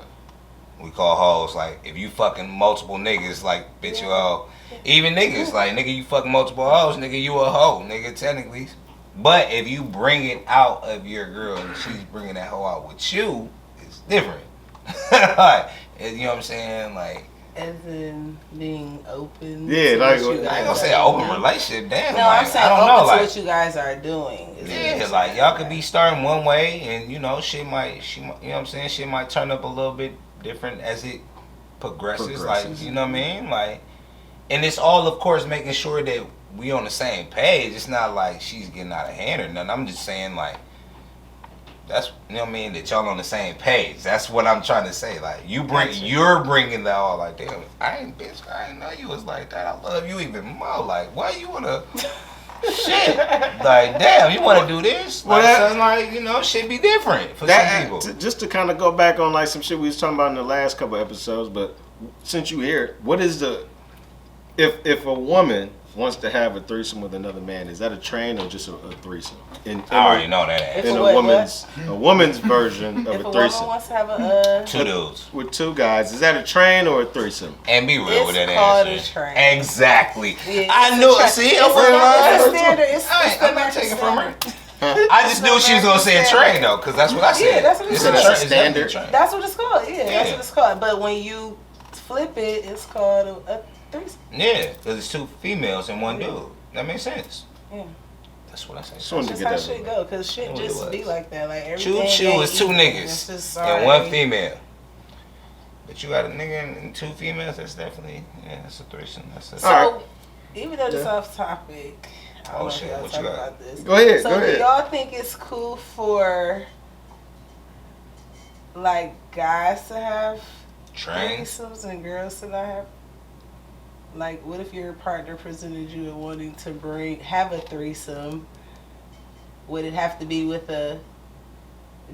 We call hoes like if you fucking multiple niggas, like bitch you a hoe. Even niggas like nigga you fucking multiple hoes, nigga you a hoe, nigga technically. But if you bring it out of your girl and she's bringing that hoe out with you, it's different. Like, you know what I'm saying? Like, As in being open. Yeah, to like, what you I ain't guys gonna say are an open doing. relationship. Damn. No, like, I'm saying I don't open know, to like, what you guys are doing. is what yeah, you're like saying. y'all could be starting one way, and you know, she might, you know what I'm saying? Shit might turn up a little bit different as it progresses. Like, you know what I mean? Like, and it's all, of course, making sure that we on the same page. It's not like she's getting out of hand or nothing. I'm just saying, like, that's, you know what I mean, that y'all on the same page. That's what I'm trying to say. Like, you're bringing that all, like, damn, I ain't know you was like that. I love you even more. Like, why you wanna shit? Like, damn, you wanna do this? Like, Well, something like, you know, shit be different for some people. Just to kind of go back on like some shit we was talking about in the last couple episodes, but since you here, what is the if a woman wants to have a threesome with another man, is that a train or just a threesome? I already know that. If In a a what? woman's version If of a a woman threesome wants to have a Two dudes. with two guys, is that a train or a threesome? And be real It's with that called answer. a train. Exactly. Yeah, I it's knew a it. tra- See, it's I'm a standard. It's I'm not the taking from her. standard. I just knew she was gonna say a train though, cause that's what I said. Yeah, that's what you It's said. a That's a train. It's definitely a standard. train. That's what it's called. Yeah, that's Yeah. what it's called. But when you flip it, it's called a threesome. Yeah, because it's two females and one dude. That makes sense. Yeah. That's what I said. Just wanted to That's get how that. shit go, cause shit That's what it just be was. like that. Like Choo everything. choo ain't is two even. It's niggas just, and one sorry. female. But you got a nigga and two females. That's definitely that's a threesome. That's a. So, Alright. even though this off topic, I don't Oh, know if shit, y'all what talk you got? about this. Go ahead, So go do ahead. y'all think it's cool for like guys to have Trains. threesomes and girls to not have? Like, what if your partner presented you and wanting to have a threesome? Would it have to be with a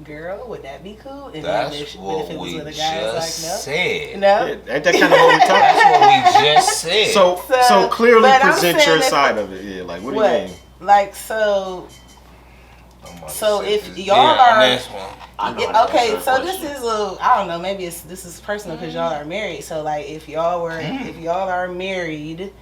girl? Would that be cool? And That's but if what it was we with a just guy, it's like said. no. Yeah, ain't that kind of what we talking? That's what we just said. So clearly but I'm present saying your if- side of it. Yeah, like what do What? you mean? Like so. I'm about to So sit if this y'all beer on are- this one. I know Yeah, how to okay, answer so that this question. is I don't know, maybe this is personal because y'all are married. So like, if y'all are married,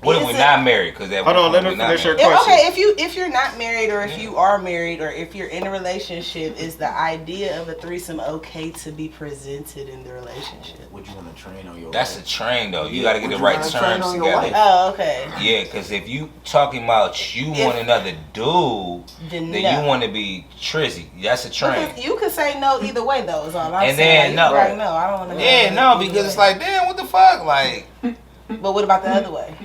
What if is we're it- not married? Because that Hold on, let her finish her question. okay, if you're not married or if you are married or if you're in a relationship, is the idea of a threesome okay to be presented in the relationship? Would you want to train on your That's a wife? train though. You Yeah, got to get would the you right wanna train terms on your together. wife? Oh, okay. Yeah, because if you talking about you want another dude, Then then no. you want to be trizzy. That's a train. Because you could say no either way though. Is all I'm And saying. then Like, you no. like, no, I don't want to. Yeah, no, because it's like, damn, what the fuck? Like, But what about the other way?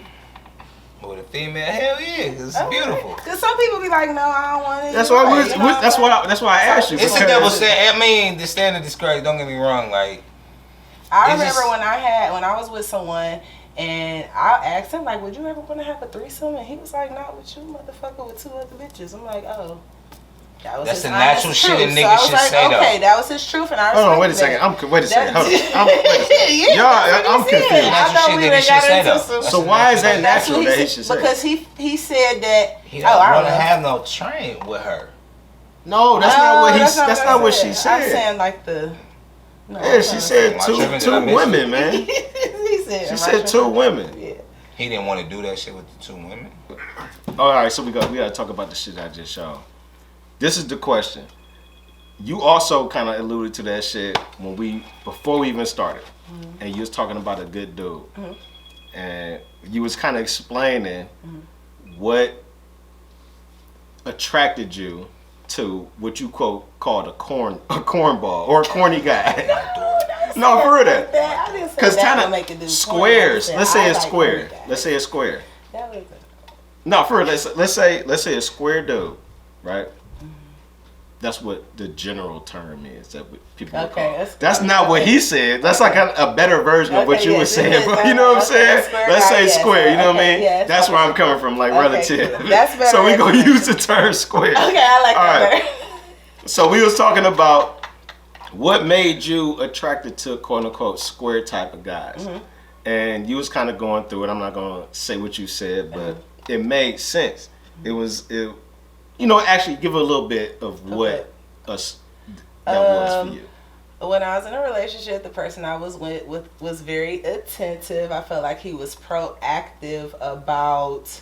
with a female, hell yeah, 'cause it's beautiful. Because some people be like, no, I don't want it. That's either why way, you know what I'm saying? that's why I asked you. It's a because- double standard. I mean, the standard is crazy. Don't get me wrong. Like, I It's remember just- when I was with someone and I asked him like, would you ever want to have a threesome? And he was like, not with you, motherfucker, with two other bitches. I'm like, oh. That was That's his the natural honest shit a truth. nigga I was should like, say, though. okay, that was his truth, and I Hold on, wait a respected second. Wait a second. Hold on. That- Wait a second. Yeah, Y'all, that's what I'm he said. confused. I Natural thought shit we that he would've should got say, into though. some- That's So the why is that natural- That's natural what that he he should said say? because he said that. He Oh, I don't don't want to know. have no train with her. No, that's not what he. That's not what she I'm said. saying like the. No, Yeah, she said Am I two tripping? Did I miss women, man. he said. She am I said two tripping? women. Yeah. He didn't want to do that shit with the two women. All right, so we got to talk about the shit I just showed. This is the question. You also kind of alluded to that shit before we even started, and you was talking about a good dude, and you was kind of explaining what attracted you to what you called a cornball or a corny guy. No, for real that. I didn't say Because that kind would make it do of squares. corny. I Let's said say I it's like square. corny guys. Let's say it's square. That was No, for real. Let's say a square dude, right? That's what the general term is that what people would Okay, call. that's That's cool. not what Okay. he said. That's like a better version of what Okay, you were yes, it saying. is. But you know what I'm Okay, saying? square Let's guy, say yes. square. You know what I Okay, mean? yes. That's where I'm coming from, like Okay, relative. cool. That's better. So we gonna That's use the term square. Okay, I like All that right. better. So we was talking about what made you attracted to quote unquote square type of guys. And you was kind of going through it. I'm not gonna say what you said, but it made sense. It was actually give a little bit of what us that was for you. When I was in a relationship, the person I was with was very attentive. I felt like he was proactive about,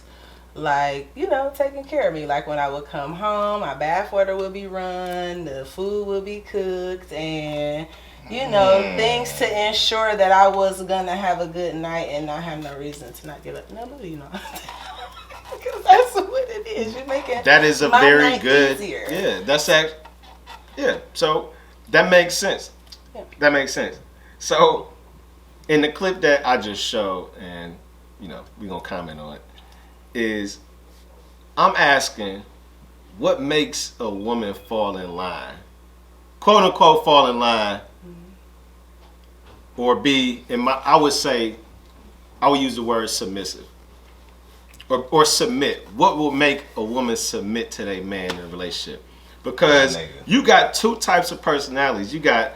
like, taking care of me. Like, when I would come home, my bath water would be run, the food would be cooked, and, things to ensure that I was going to have a good night and not have no reason to not get up. No, because that's what it is. You're making that is a my very night good, easier. yeah, that's actually, yeah, so that makes sense. Yeah. That makes sense. So, in the clip that I just showed, and, we're going to comment on it, is I'm asking what makes a woman fall in line, quote unquote fall in line, or be, I would use the word submissive. Or submit. What will make a woman submit to their man in a relationship? Because you got two types of personalities. You got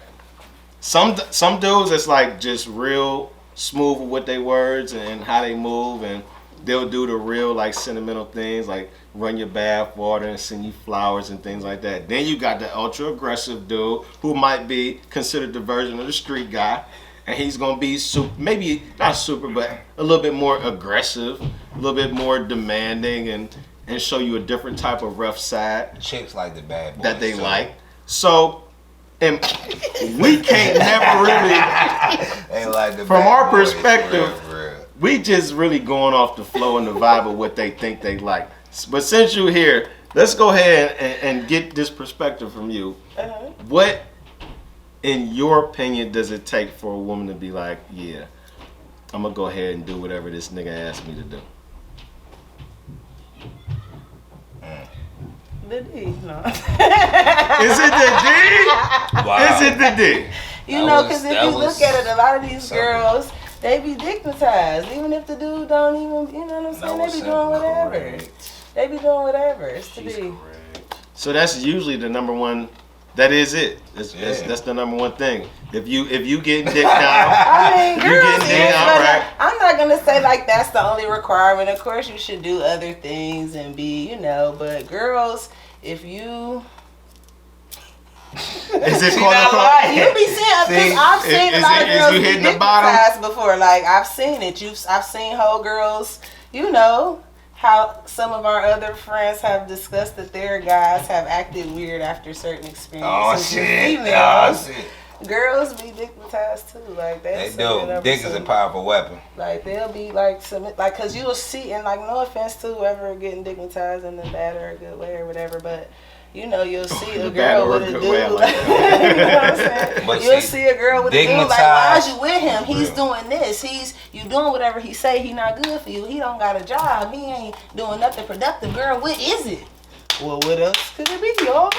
some dudes that's like just real smooth with what they words and how they move, and they'll do the real like sentimental things like run your bath water and send you flowers and things like that. Then you got the ultra aggressive dude who might be considered the version of the street guy. And he's gonna be maybe not super, but a little bit more aggressive, a little bit more demanding, and show you a different type of rough side. Chicks like the bad boys that they like. So, and we can't never really. They like the from bad our boys, perspective, for real. we just really going off the flow and the vibe of what they think they like. But since you're here, let's go ahead and get this perspective from you. What, in your opinion, does it take for a woman to be like, yeah, I'm gonna go ahead and do whatever this nigga asked me to do? The D, no. Is it the D? Wow. Is it the D? Because if you look at it, a lot of these girls, they be dignitized. Even if the dude don't even, you know what I'm saying? They be doing whatever. They be doing whatever. It's the D. So that's usually the number one. That is it. That's the number one thing. If you getting dick down, I mean, you girls, getting dick down, right? I'm not gonna say like that's the only requirement. Of course, you should do other things and be, but girls, if you is it quote unquote? You be seeing, because I've seen a lot of girls you be hitting the bottom before. Like I've seen it. I've seen whole girls. How some of our other friends have discussed that their guys have acted weird after certain experiences. Oh shit! Girls be dignitized too. Like they do. Dick is a powerful weapon. Like they'll be like cause you'll see, and like no offense to whoever getting dignitized in the bad or a good way or whatever, but you'll see a girl with a dude. You know what I'm saying? But you'll see a girl with a dude like, why is you with him? He's doing this. You doing whatever he say. He not good for you. He don't got a job. He ain't doing nothing productive. Girl, what is it? Well, what else could it be, y'all?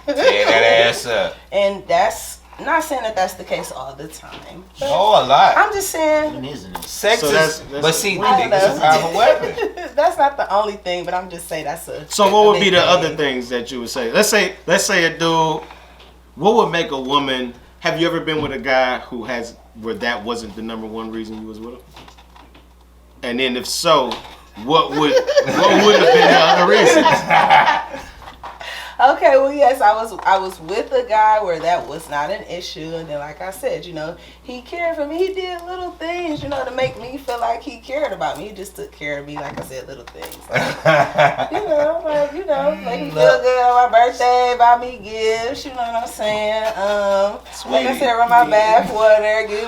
Tear that ass up. And that's not saying that that's the case all the time. Oh, a lot. I'm just saying. Sex is, but see, dick I is a powerful weapon. That's not the only thing, but I'm just saying that's a. So what would be the other things that you would say? Let's say a dude. What would make a woman? Have you ever been with a guy where that wasn't the number one reason you was with him? And then if so, what would have been the other reasons? Okay, well, yes, I was with a guy where that was not an issue, and then, like I said, he cared for me. He did little things, to make me feel like he cared about me. He just took care of me, like I said, little things. Like, make me feel good on my birthday, buy me gifts. You know what I'm saying? Like I said, run my bath water, give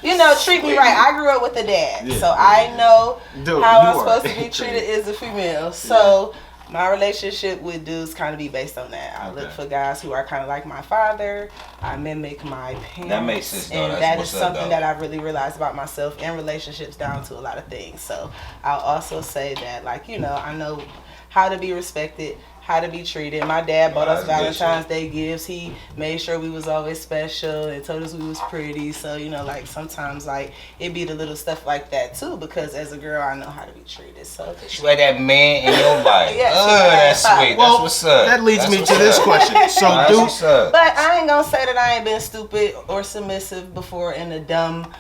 me some, treat me right. I grew up with a dad, so I know how I'm supposed to be treated as a female. So. My relationship with dudes kind of be based on that. I look for guys who are kind of like my father. I mimic my parents. That makes sense, though. And That's that is what's something up, that I really realized about myself in relationships down to a lot of things. So I'll also say that, I know how to be respected, how to be treated. My dad bought us Valentine's Day gifts. He made sure we was always special and told us we was pretty. So, sometimes, it be the little stuff like that, too, because as a girl, I know how to be treated. So, you had that man in your life. Yes, that's sweet. Well, that's what's up. That leads me to this question. So, but I ain't gonna say that I ain't been stupid or submissive before in a dumb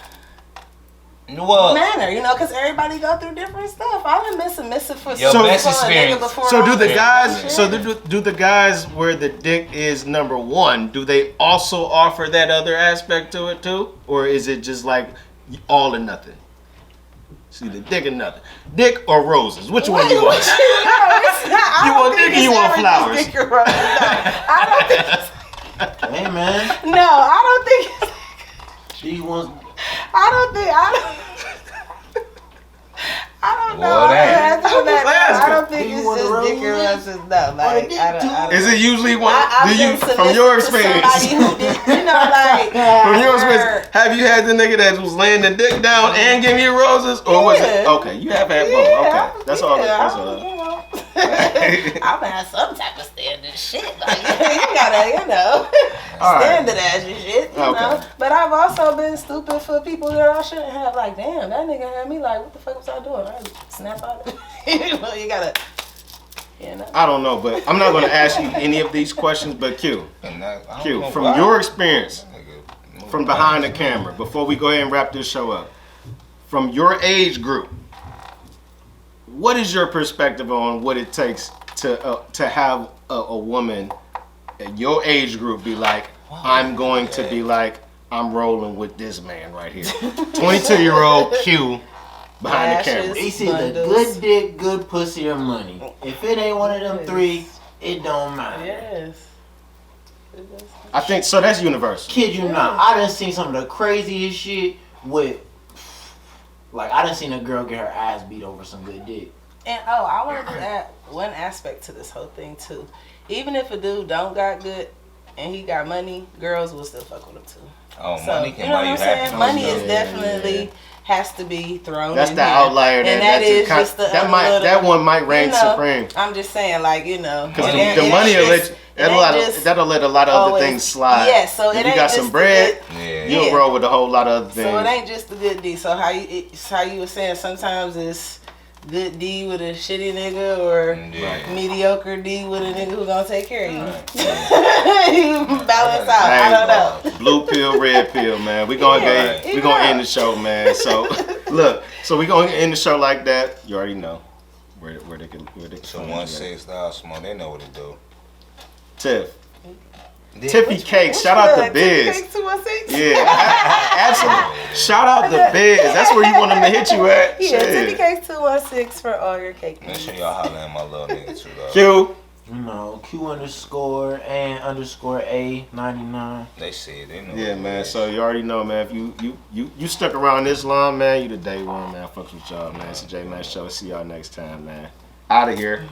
Well, manner, you know, because everybody go through different stuff. I've been missing for Your for best a nigga experience. before So I do the was guys? shit. So do the guys where the dick is number one? Do they also offer that other aspect to it too, or is it just like all or nothing? See the dick or nothing. Dick or roses? Which one you want? You want dick or you want flowers? Dick or roses. No, I don't think. Hey man, No, I don't think. she wants. I don't know. Well, I that- don't think Do you it's want just the dick or roses? roses. No, like dick I don't. Is it usually one? I've Do you, been from submissive your to experience? somebody who did, you know, like From your her- experience, have you had the nigga that was laying the dick down and giving you roses, or was it Yeah. okay? You have had both. Okay, that's all. That's all. You know, I've had some type of standard shit. Like you gotta, you know, All right. standard as your shit. You Okay. know. But I've also been stupid for people that I shouldn't have. Like, damn, that nigga had me like, what the fuck was I doing? I snap out. You know, you gotta. You know. I don't know, but I'm not going to ask you any of these questions. But Q, And that, I don't Q, know from why. your experience, Nigga, from behind the camera, before we go ahead and wrap this show up, from your age group, what is your perspective on what it takes to have a woman in your age group be like, I'm going to be like, I'm rolling with this man right here, 22-year-old Q behind the camera. Lashes. It's either good dick, good pussy, or money. If it ain't one of them three, it don't matter. Yes. I think so. That's universal. Kid you not, I done seen some of the craziest shit with. Like I done seen a girl get her ass beat over some good dick. And I want to add one aspect to this whole thing too. Even if a dude don't got good and he got money, girls will still fuck with him too. Oh, So, money can you know buy what you I'm saying? happiness. Money Yeah, is definitely has to be thrown. That's in the here. outlier. and That that is kind, just the that one might reign you know, supreme. I'm just saying, like you know, Because it ain't- the it money ain't will just- let it ain't just that'll let a lot of other always- things slide. Yeah, so if it you ain't got just some the bread, good- Yeah. you'll Yeah. roll with a whole lot of other things. So it ain't just the good D. So how you were saying sometimes it's good D with a shitty nigga or Yeah. mediocre D with a nigga who gonna take care of you. You balance out. I don't know. Blue pill, red pill, man. We gonna Yeah, we gonna yeah. end the show, man. So look, so we gonna end the show like that. You already know where they can So find you at. 1-6 smoke, they know what to do. Tiff. Yeah. Tiffy Cakes, shout out to Biz. Cakes 216? Yeah, absolutely. Shout out to Biz. That's where you want them to hit you at. Yeah, Shit. Tiffy Cakes 216 for all your cake Make needs. sure y'all holler at my little nigga too, though. Q. You know, Q_and_A99. They see it, they know. Yeah, what it man. is. So you already know, man. If you stuck around this long, man, you the day one, man. Fucks with y'all, man. It's a J Man Show. See y'all next time, man. Out of here.